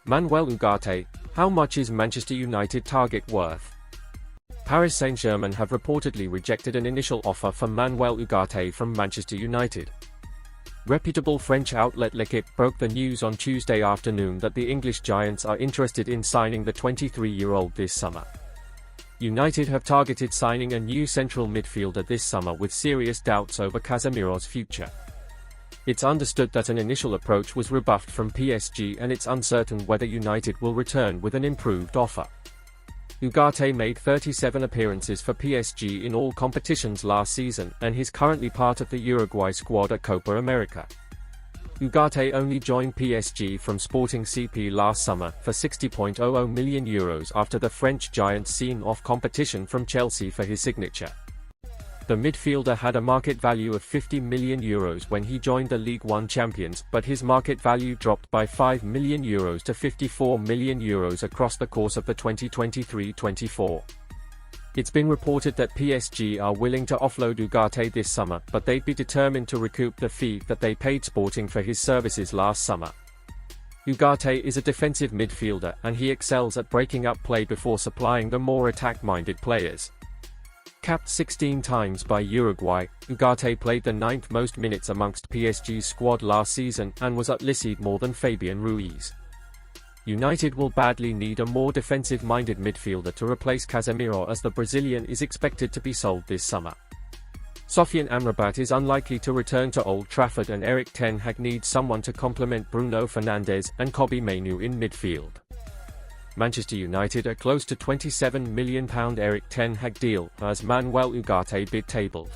Manuel Ugarte, how much is Manchester United target worth? Paris Saint-Germain have reportedly rejected an initial offer for Manuel Ugarte from Manchester United. Reputable French outlet L'Équipe broke the news on Tuesday afternoon that the English giants are interested in signing the 23-year-old this summer. United have targeted signing a new central midfielder this summer with serious doubts over Casemiro's future. It's understood that an initial approach was rebuffed from PSG and it's uncertain whether United will return with an improved offer. Ugarte made 37 appearances for PSG in all competitions last season and is currently part of the Uruguay squad at Copa America. Ugarte only joined PSG from Sporting CP last summer for €60.00 million after the French giants seen off competition from Chelsea for his signature. The midfielder had a market value of €50 million when he joined the League One champions, but his market value dropped by €5 million to €54 million across the course of the 2023-24. It's been reported that PSG are willing to offload Ugarte this summer, but they'd be determined to recoup the fee that they paid Sporting for his services last summer. Ugarte is a defensive midfielder and he excels at breaking up play before supplying the more attack-minded players. Capped 16 times by Uruguay, Ugarte played the 9th most minutes amongst PSG's squad last season and was outlisted more than Fabian Ruiz. United will badly need a more defensive-minded midfielder to replace Casemiro as the Brazilian is expected to be sold this summer. Sofiane Amrabat is unlikely to return to Old Trafford and Erik ten Hag needs someone to complement Bruno Fernandes and Kobbie Mainoo in midfield. Manchester United are close to £27 million Erik ten Hag deal as Manuel Ugarte bid tabled.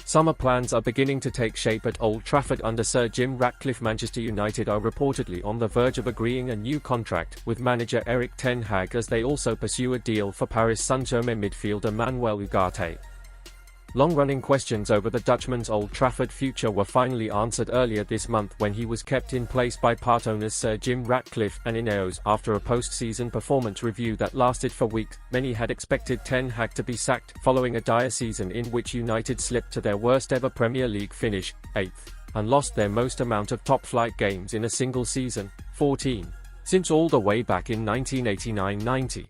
Summer plans are beginning to take shape at Old Trafford under Sir Jim Ratcliffe. Manchester United are reportedly on the verge of agreeing a new contract with manager Erik ten Hag as they also pursue a deal for Paris Saint-Germain midfielder Manuel Ugarte. Long-running questions over the Dutchman's Old Trafford future were finally answered earlier this month when he was kept in place by part owners Sir Jim Ratcliffe and INEOS after a post-season performance review that lasted for weeks. Many had expected ten Hag to be sacked following a dire season in which United slipped to their worst-ever Premier League finish, 8th, and lost their most amount of top-flight games in a single season, 14, since all the way back in 1989-90.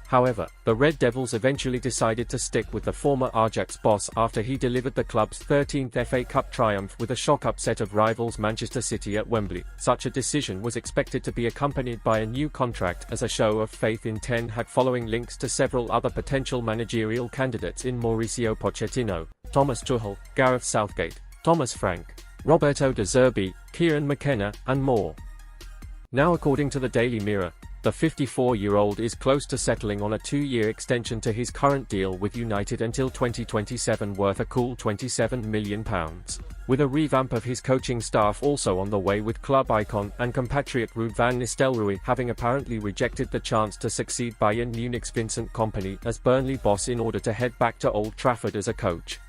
However, the Red Devils eventually decided to stick with the former Ajax boss after he delivered the club's 13th FA Cup triumph with a shock upset of rivals Manchester City at Wembley. Such a decision was expected to be accompanied by a new contract as a show of faith in ten Hag following links to several other potential managerial candidates in Mauricio Pochettino, Thomas Tuchel, Gareth Southgate, Thomas Frank, Roberto De Zerbi, Kieran McKenna, and more. Now, according to the Daily Mirror, the 54-year-old is close to settling on a 2-year extension to his current deal with United until 2027 worth a cool £27 million, with a revamp of his coaching staff also on the way, with club icon and compatriot Ruud van Nistelrooy having apparently rejected the chance to succeed Bayern Munich's Vincent Kompany as Burnley boss in order to head back to Old Trafford as a coach.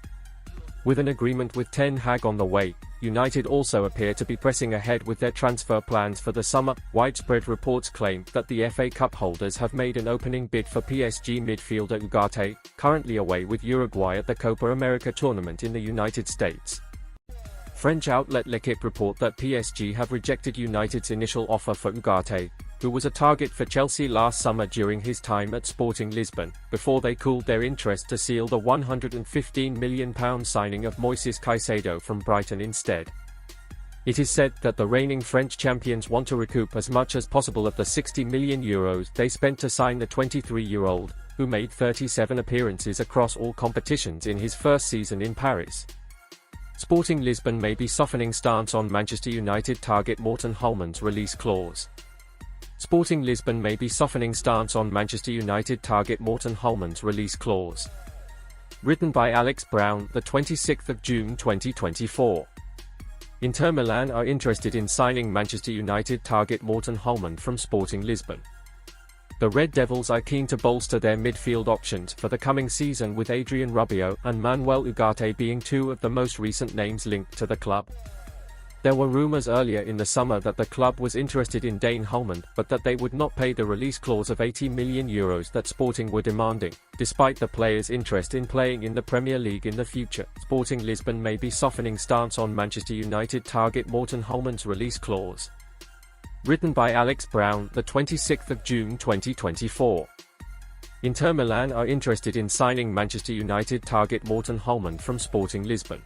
With an agreement with ten Hag on the way, United also appear to be pressing ahead with their transfer plans for the summer. Widespread reports claim that the FA Cup holders have made an opening bid for PSG midfielder Ugarte, currently away with Uruguay at the Copa America tournament in the United States. French outlet L'Équipe report that PSG have rejected United's initial offer for Ugarte, who was a target for Chelsea last summer during his time at Sporting Lisbon, before they cooled their interest to seal the £115 million signing of Moises Caicedo from Brighton instead. It is said that the reigning French champions want to recoup as much as possible of the €60 million they spent to sign the 23-year-old, who made 37 appearances across all competitions in his first season in Paris. Sporting Lisbon may be softening stance on Manchester United target Morten Hjulmand's release clause. Sporting Lisbon may be softening stance on Manchester United target Morten Hjulmand's release clause. Written by Alex Browne, the 26th of June 2024. Inter Milan are interested in signing Manchester United target Morten Hjulmand from Sporting Lisbon. The Red Devils are keen to bolster their midfield options for the coming season, with Adrien Rabiot and Manuel Ugarte being two of the most recent names linked to the club. There were rumours earlier in the summer that the club was interested in Dane Hjulmand, but that they would not pay the release clause of €80 million that Sporting were demanding, despite the player's interest in playing in the Premier League in the future. Sporting Lisbon may be softening stance on Manchester United target Morten Hjulmand's release clause. Written by Alex Browne, the 26th of June 2024. Inter Milan are interested in signing Manchester United target Morten Hjulmand from Sporting Lisbon.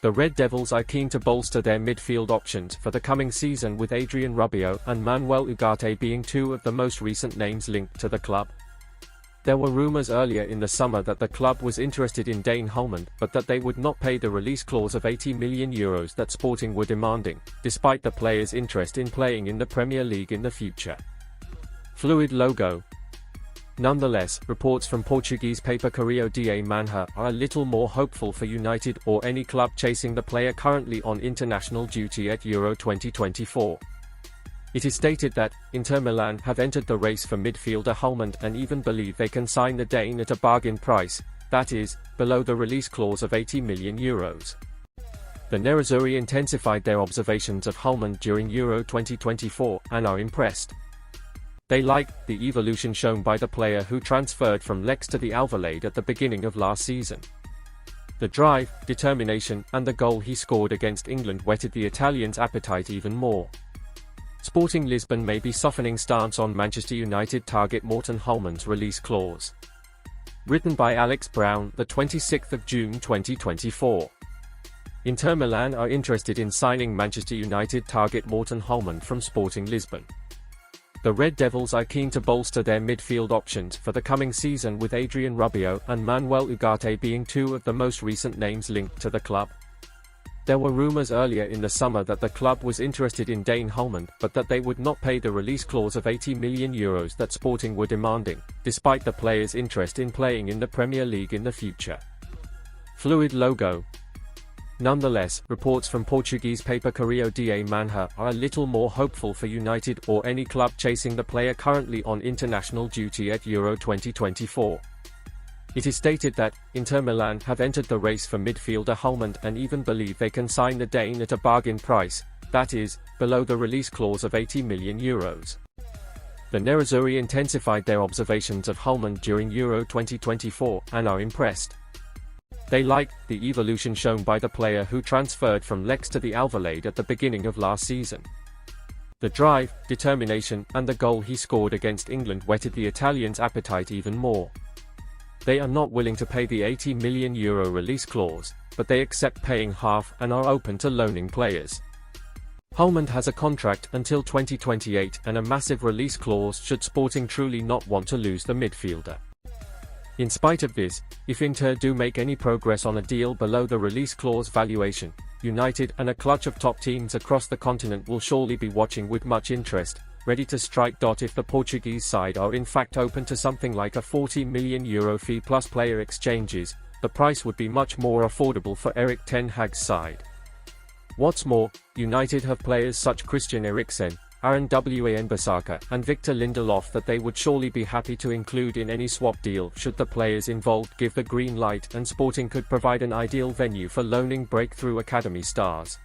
The Red Devils are keen to bolster their midfield options for the coming season, with Adrien Rabiot and Manuel Ugarte being two of the most recent names linked to the club. There were rumours earlier in the summer that the club was interested in Dane Hjulmand, but that they would not pay the release clause of €80 million that Sporting were demanding, despite the player's interest in playing in the Premier League in the future. Fluid logo. Nonetheless, reports from Portuguese paper Correio-da-Manhã are a little more hopeful for United or any club chasing the player currently on international duty at Euro 2024. It is stated that Inter Milan have entered the race for midfielder Hjulmand and even believe they can sign the Dane at a bargain price, that is, below the release clause of €80 million. The Nerazzurri intensified their observations of Hjulmand during Euro 2024 and are impressed. They like the evolution shown by the player who transferred from Lex to the Alvalade at the beginning of last season. The drive, determination, and the goal he scored against England whetted the Italians' appetite even more. Sporting Lisbon may be softening stance on Manchester United target Morten Hjulmand's release clause. Written by Alex Browne, the 26th of June 2024. Inter Milan are interested in signing Manchester United target Morten Hjulmand from Sporting Lisbon. The Red Devils are keen to bolster their midfield options for the coming season, with Adrien Rabiot and Manuel Ugarte being two of the most recent names linked to the club. There were rumours earlier in the summer that the club was interested in Dane Hjulmand, but that they would not pay the release clause of €80 million that Sporting were demanding, despite the player's interest in playing in the Premier League in the future. Fluid logo. Nonetheless, reports from Portuguese paper Correio-da-Manhã are a little more hopeful for United or any club chasing the player currently on international duty at Euro 2024. It is stated that Inter Milan have entered the race for midfielder Hjulmand and even believe they can sign the Dane at a bargain price, that is, below the release clause of €80 million. The Nerazzurri intensified their observations of Hjulmand during Euro 2024 and are impressed. They like the evolution shown by the player who transferred from Lex to the Alvalade at the beginning of last season. The drive, determination, and the goal he scored against England whetted the Italians' appetite even more. They are not willing to pay the €80 million release clause, but they accept paying half and are open to loaning players. Hjulmand has a contract until 2028 and a massive release clause should Sporting truly not want to lose the midfielder. In spite of this, if Inter do make any progress on a deal below the release clause valuation, United and a clutch of top teams across the continent will surely be watching with much interest, ready to strike. If the Portuguese side are in fact open to something like a €40 million fee plus player exchanges, the price would be much more affordable for Erik ten Hag's side. What's more, United have players such Christian Eriksen, Aaron Wan-Bissaka, and Victor Lindelof that they would surely be happy to include in any swap deal should the players involved give the green light, and Sporting could provide an ideal venue for loaning breakthrough academy stars.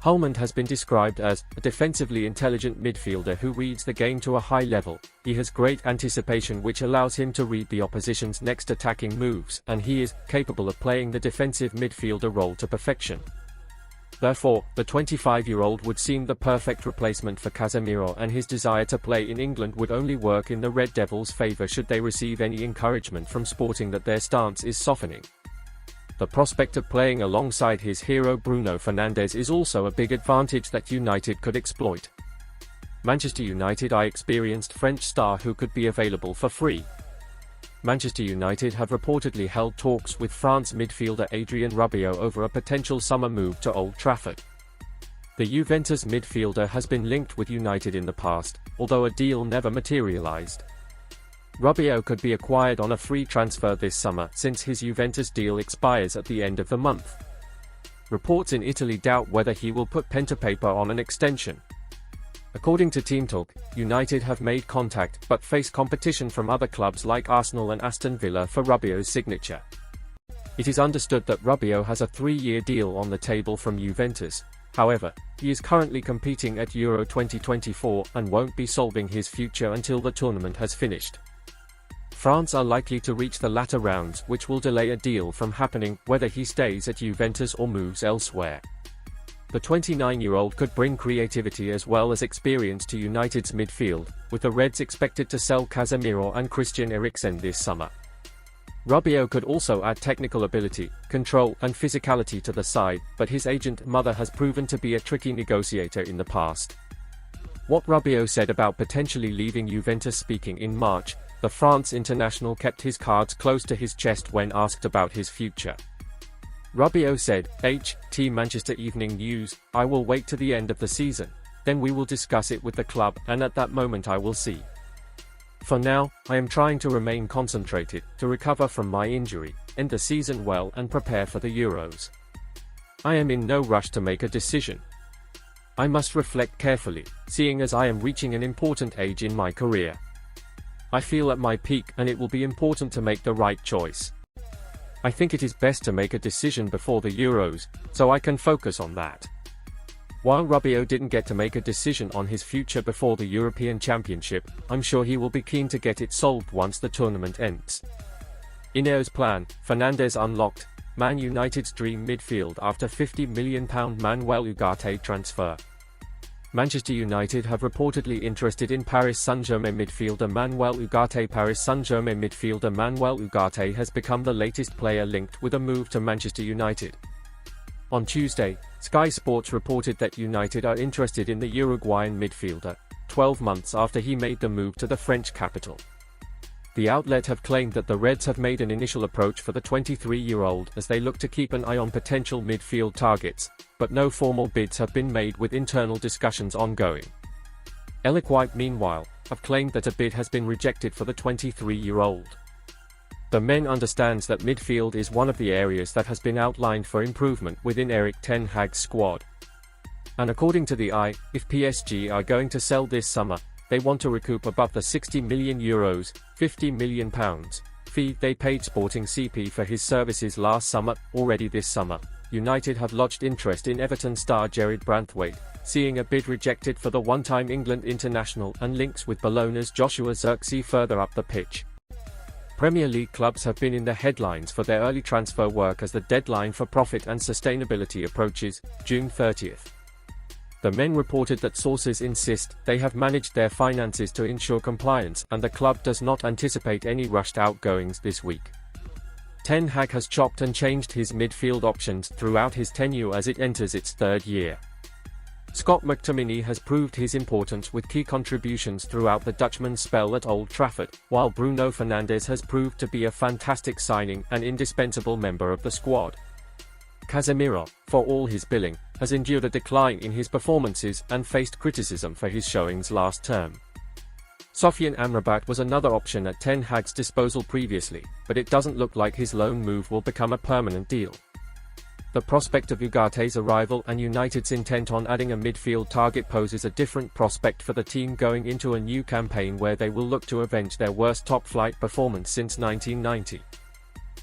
Hjulmand has been described as a defensively intelligent midfielder who reads the game to a high level. He has great anticipation which allows him to read the opposition's next attacking moves, and he is capable of playing the defensive midfielder role to perfection. Therefore, the 25-year-old would seem the perfect replacement for Casemiro, and his desire to play in England would only work in the Red Devils' favour should they receive any encouragement from Sporting that their stance is softening. The prospect of playing alongside his hero Bruno Fernandes is also a big advantage that United could exploit. Manchester United are experienced French star who could be available for free. Manchester United have reportedly held talks with France midfielder Adrien Rabiot over a potential summer move to Old Trafford. The Juventus midfielder has been linked with United in the past, although a deal never materialised. Rabiot could be acquired on a free transfer this summer since his Juventus deal expires at the end of the month. Reports in Italy doubt whether he will put pen to paper on an extension. According to Team Talk, United have made contact but face competition from other clubs like Arsenal and Aston Villa for Rabiot's signature. It is understood that Rabiot has a 3-year deal on the table from Juventus. However, he is currently competing at Euro 2024 and won't be solving his future until the tournament has finished. France are likely to reach the latter rounds, which will delay a deal from happening whether he stays at Juventus or moves elsewhere. The 29-year-old could bring creativity as well as experience to United's midfield, with the Reds expected to sell Casemiro and Christian Eriksen this summer. Rabiot could also add technical ability, control and physicality to the side, but his agent mother has proven to be a tricky negotiator in the past. What Rabiot said about potentially leaving Juventus. Speaking in March, the France international kept his cards close to his chest when asked about his future. Rabiot said, Manchester Evening News, "I will wait to the end of the season, then we will discuss it with the club, and at that moment I will see. For now, I am trying to remain concentrated, to recover from my injury, end the season well and prepare for the Euros. I am in no rush to make a decision. I must reflect carefully, seeing as I am reaching an important age in my career. I feel at my peak and it will be important to make the right choice. I think it is best to make a decision before the Euros, so I can focus on that." While Rabiot didn't get to make a decision on his future before the European Championship, I'm sure he will be keen to get it solved once the tournament ends. INEOS plan, Fernandes unlocked, Man United's dream midfield after £50 million Manuel Ugarte transfer. Manchester United have reportedly interested in Paris Saint-Germain midfielder Manuel Ugarte. Paris Saint-Germain midfielder Manuel Ugarte has become the latest player linked with a move to Manchester United. On Tuesday, Sky Sports reported that United are interested in the Uruguayan midfielder, 12 months after he made the move to the French capital. The outlet have claimed that the Reds have made an initial approach for the 23-year-old as they look to keep an eye on potential midfield targets, but no formal bids have been made, with internal discussions ongoing. Alex Browne, meanwhile, have claimed that a bid has been rejected for the 23-year-old. The men understands that midfield is one of the areas that has been outlined for improvement within Erik ten Hag's squad. And according to the Eye, if PSG are going to sell this summer, they want to recoup above the €60 million, £50 million, fee they paid Sporting CP for his services last summer. Already this summer, United have lodged interest in Everton star Jared Branthwaite, seeing a bid rejected for the one-time England international, and links with Bologna's Joshua Zirkzee further up the pitch. Premier League clubs have been in the headlines for their early transfer work as the deadline for profit and sustainability approaches, June 30th. The men reported that sources insist they have managed their finances to ensure compliance, and the club does not anticipate any rushed outgoings this week. Ten Hag has chopped and changed his midfield options throughout his tenure as it enters its third year. Scott McTominay has proved his importance with key contributions throughout the Dutchman's spell at Old Trafford, while Bruno Fernandes has proved to be a fantastic signing and indispensable member of the squad. Casemiro, for all his billing, has endured a decline in his performances and faced criticism for his showings last term. Sofian Amrabat was another option at Ten Hag's disposal previously, but it doesn't look like his loan move will become a permanent deal. The prospect of Ugarte's arrival and United's intent on adding a midfield target poses a different prospect for the team going into a new campaign where they will look to avenge their worst top-flight performance since 1990.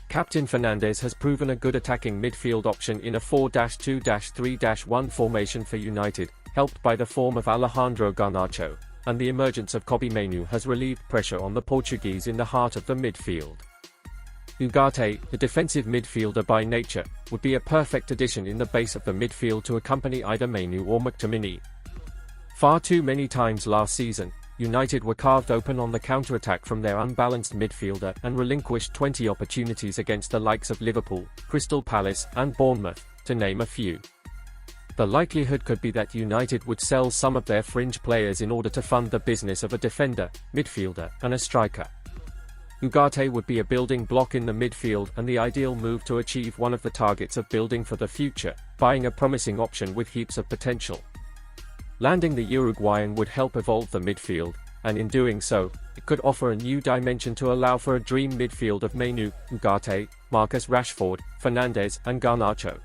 Captain Fernandes has proven a good attacking midfield option in a 4-2-3-1 formation for United, helped by the form of Alejandro Garnacho, and the emergence of Kobbie Mainoo has relieved pressure on the Portuguese in the heart of the midfield. Ugarte, the defensive midfielder by nature, would be a perfect addition in the base of the midfield to accompany either Mainoo or McTominay. Far too many times last season, United were carved open on the counter-attack from their unbalanced midfielder and relinquished 20 opportunities against the likes of Liverpool, Crystal Palace, and Bournemouth, to name a few. The likelihood could be that United would sell some of their fringe players in order to fund the business of a defender, midfielder, and a striker. Ugarte would be a building block in the midfield and the ideal move to achieve one of the targets of building for the future, buying a promising option with heaps of potential. Landing the Uruguayan would help evolve the midfield, and in doing so, it could offer a new dimension to allow for a dream midfield of Mainoo, Ugarte, Marcus Rashford, Fernandes, and Garnacho.